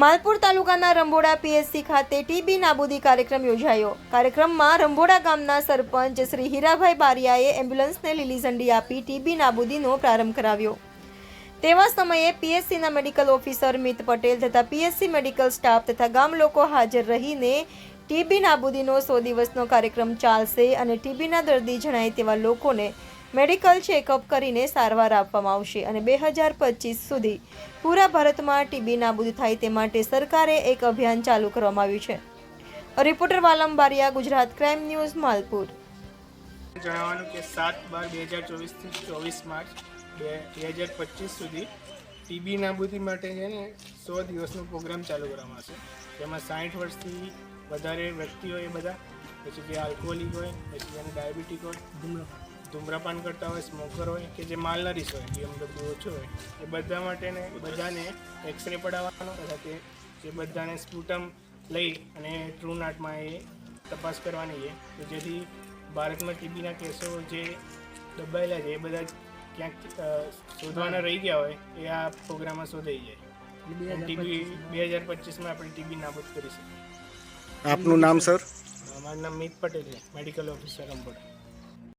માલપુર તાલુકાના રંભોડા પીએચસી ખાતે ટીબી નાબૂદી કાર્યક્રમ યોજાયો। કાર્યક્રમમાં રંભોડા ગામના સરપંચ શ્રી હીરાભાઈ બારિયાએ એમ્બ્યુલન્સને લીલી ઝંડી આપી ટીબી નાબૂદીનો પ્રારંભ કરાવ્યો। તેવા સમયે પીએચસીના મેડિકલ ઓફિસર મિત પટેલ તથા પીએચસી મેડિકલ સ્ટાફ તથા ગામ લોકો હાજર રહીને ટીબી નાબૂદીનો 100 દિવસનો કાર્યક્રમ ચાલશે અને ટીબીના દર્દી જણાય તેવા લોકોને મેડિકલ ચેકઅપ કરીને સારવાર આપવામાં આવશે અને 2025 સુધી પૂરા ભારતમાં ટીબી નાબૂદ થાય તે માટે સરકારે એક અભિયાન ચાલુ કરવામાં આવ્યું છે। રિપોર્ટર વાલમ બારિયા, ગુજરાત ક્રાઇમ ન્યૂઝ, માલપુર। જણાવવાનું કે 7/12/2024 થી 24 માર્ચ 2025 સુધી ટીબી નાબૂદી માટે છે ને 100 દિવસનો પ્રોગ્રામ ચાલુ કરવામાં આવશે। તેમાં 60 વર્ષથી વધારે વ્યક્તિઓ એ બધા, પછી જે આલ્કોહોલિક હોય, પછી જેને ડાયાબિટીક હોય, ધૂમ્રપાન કરતા હોય, સ્મોકર હોય કે જે માલનરીશ હોય, BMW ઓછો હોય, એ બધા માટેને બધાને એક્સરે પડાવવાનો તથા તે બધાને સ્પુટમ લઈ અને ટ્રુનાટમાં એ તપાસ કરવાની છે કે જેથી ભારતમાં ટીબીના કેસો જે દબાયેલા છે એ બધા ક્યાંક શોધવાના રહી ગયા હોય એ આ પ્રોગ્રામમાં શોધાઈ જાય। ટીબી 2025માં આપણે ટીબી નાબૂદ કરી શકીએ। આપનું નામ સર? મારું નામ મિત પટેલ છે, મેડિકલ ઓફિસર રંભોડા।